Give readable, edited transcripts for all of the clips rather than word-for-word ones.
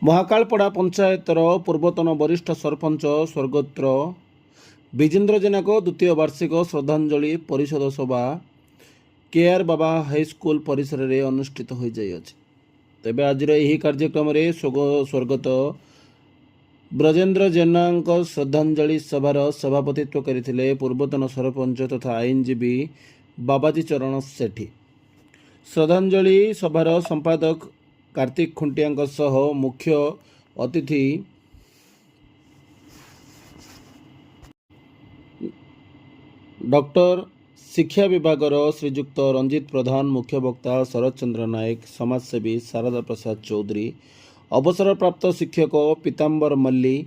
महाकालपड़ा पंचायतर पूर्वतन वरिष्ठ सरपंच स्वर्गत्र विजेन्द्र जेना को द्वितीय वार्षिक श्रद्धांजलि परिषद सभा केआर बाबा हाईस्कूल परिसर में अनुष्ठित हो तेबे आज कार्यक्रम में स्वर्गत ब्रजेन्द्र जेना श्रद्धांजलि सभार सभापतित्व करते पूर्वतन सरपंच तथा आईनजीवी बाबाजी चरण सेठी। श्रद्धांजलि सभार संपादक कार्तिक खुंटिया सह मुख्य अतिथि डॉक्टर शिक्षा विभागर श्रीजुक्त रंजित प्रधान, मुख्य वक्ता शरद चंद्र नायक, समाजसेवी शारदा प्रसाद चौधरी, अवसरप्राप्त शिक्षक पीताम्बर मल्ली,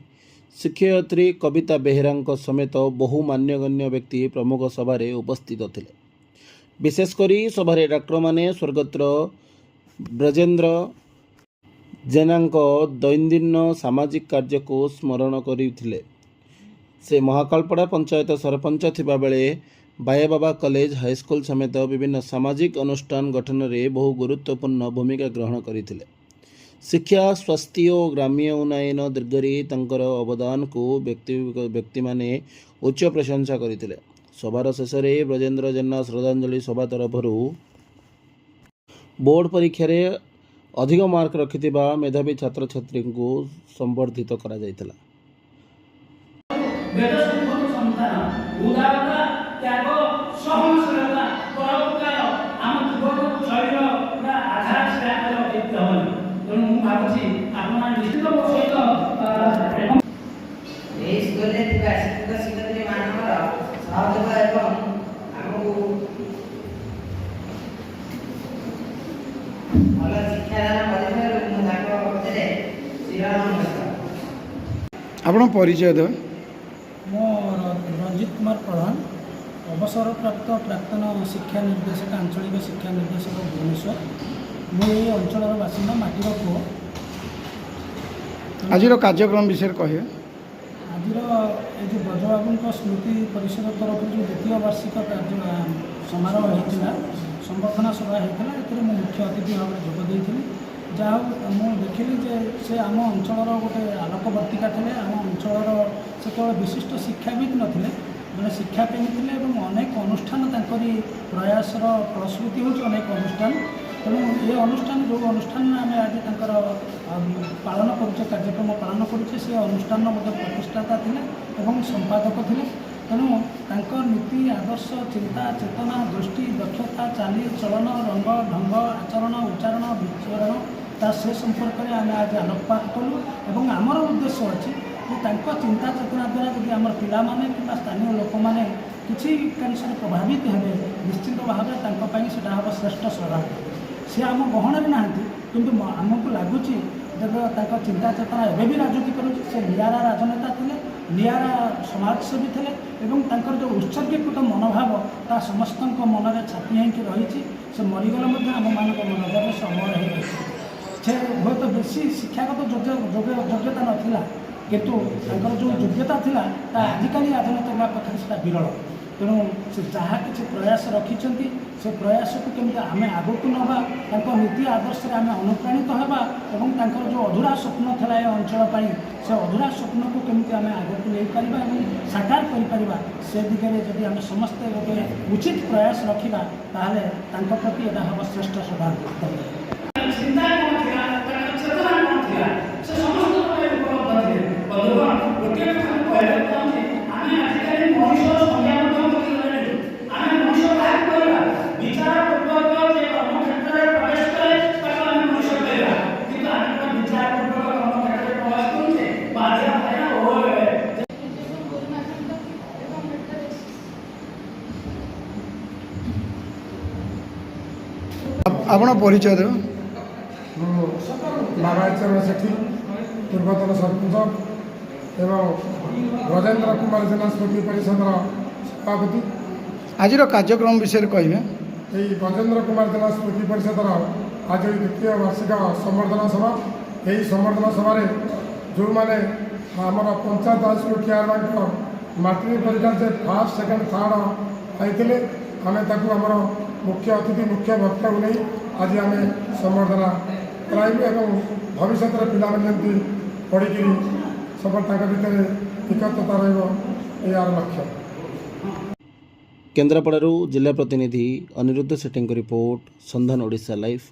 शिक्षयित्री कविता बेहेरा समेत बहु मान्यगण्य व्यक्ति प्रमुख सभारे उपस्थित थे। विशेषकर सभारे डाक्टर माने स्वर्गत्र ब्रजेन्द्र जेना दैनन्दिन सामाजिक कार्य को स्मरण करते। से महाकालपड़ा पंचायत सरपंच थिबा बेले बाया बाबा कॉलेज हाईस्कूल समेत विभिन्न सामाजिक अनुष्ठान गठन में बहु गुरुत्वपूर्ण भूमिका ग्रहण करते। शिक्षा, स्वास्थ्य और ग्राम्य उन्नयन दिगरे तंकर अवदान को व्यक्ति माने उच्च प्रशंसा करते। सभार शेष में ब्रजेन्द्र जेना श्रद्धांजलि सभा तरफ बोर्ड परीक्षा रे अधिक मार्क रखिथिबा मेधावी छात्र छात्री को संबर्धित करा जायतिला। आपण परिचय दे। मो रंजित कुमार प्रधान, अवसरप्राप्त प्राक्तन शिक्षा निर्देशक, आंचलिक शिक्षा निर्देशक भुवनेश्वर। मुझे अंचल बासिंदा माटीर पुओ। आज कार्यक्रम विषय कहे। आज जो ब्रजबाबू स्मृति परिषद तरफ जो द्वितीय वार्षिक समारोह होता संबर्धना सभा होता है मुख्य अतिथि भाव में जोगदी जहाँ मुझे देखिली जे से आम अंचल गोटे आलोकवर्तिका थे। आम अंचल से केवल विशिष्ट शिक्षाविद नथिले, जड़े शिक्षाप्रेमी थे और अनेक अनुष्ठान तांकरी प्रयासर फलश्रुति हूँ अनेक अनुष्ठान। तेणु ये अनुष्ठान जो अनुष्ठान आम आज पालन करुचे कार्यक्रम पालन करुचे से अनुष्ठान गोटे प्रतिष्ठाता थे संपादक थे। तेणु नीति आदर्श चिंता चेतना दृष्टि दक्षता चाली चलन रंग ढंग आचरण उच्चारण विचरण से संपर्क में आम आज आलोकपात कलु और आमर उद्देश्य अच्छी चिंता चेतना द्वारा जब आम पाने कि स्थानीय लोक मैंने किसी कांश प्रभावित हे निश्चित भाव में से हम श्रेष्ठ सौभाग्य। सी आम गहन ना कि आमको लगुच जब चिंता चेतना एवं भी राजनीति करुँच से निरा राजनेता थे, निरा समाजसेवी थे और जो उत्सर्गीकृत मनोभाव ता समस्त मन में छापी होकर रही से मरीगले आम मान नजर से अमर हो रही से हूँ तो बेसी शिक्षागत योग्यता नाला किंतु जो योग्यता थी आजिकल राजनीतिक पक्ष से विरल। तेणु से जहाँ किसी प्रयास रखिंट से प्रयास को केमती आम आग को नवा नीति आदर्श आम अनुप्राणित होगा और जो अधूरा स्वप्न था ये अंचल से अधूरा स्वप्न को केमती आम आग को ले पार साकार कर से दिगरे जदि आम समस्ते गोटे उचित प्रयास रखा ताहले प्रति यदा हम श्रेष्ठ सौभाग्य। आपण परिचय दे। बाबा चरण सेठी, पूर्वतन सरपंच एवं ब्रजेन्द्र कुमार जेना स्मृति परिषद सभापति। आज कार्यक्रम विषय कहे। यही ब्रजेन्द्र कुमार जेना स्मृति परिषद आज द्वितीय वार्षिक संबर्धना सभा। यही संबर्धना सभा जो मैंने आमर पंचायत हाईस्कूल केआर बैंक मैट्रिक परीक्षा से फर्स्ट सेकेंड थर्ड आईते आम आमर मुख्य अतिथि मुख्य वक्ता को नहीं आज आम संबर्धना କରାଇବୁ ଏବଂ ଭବିଷ୍ୟତରେ ପିଲାମାନେ ଯେମିତି ପଢ଼ିକିରି ସବୁବେଳେ ତାଙ୍କ ଭିତରେ ଏକତ୍ରତା ରହିବ ଏହାର ଲକ୍ଷ୍ୟ। କେନ୍ଦ୍ରାପଡ଼ାରୁ ଜିଲ୍ଲା ପ୍ରତିନିଧି ଅନିରୁଦ୍ଧ ସେଠୀଙ୍କ ରିପୋର୍ଟ, ସନ୍ଧାନ ଓଡ଼ିଶା ଲାଇଭ୍।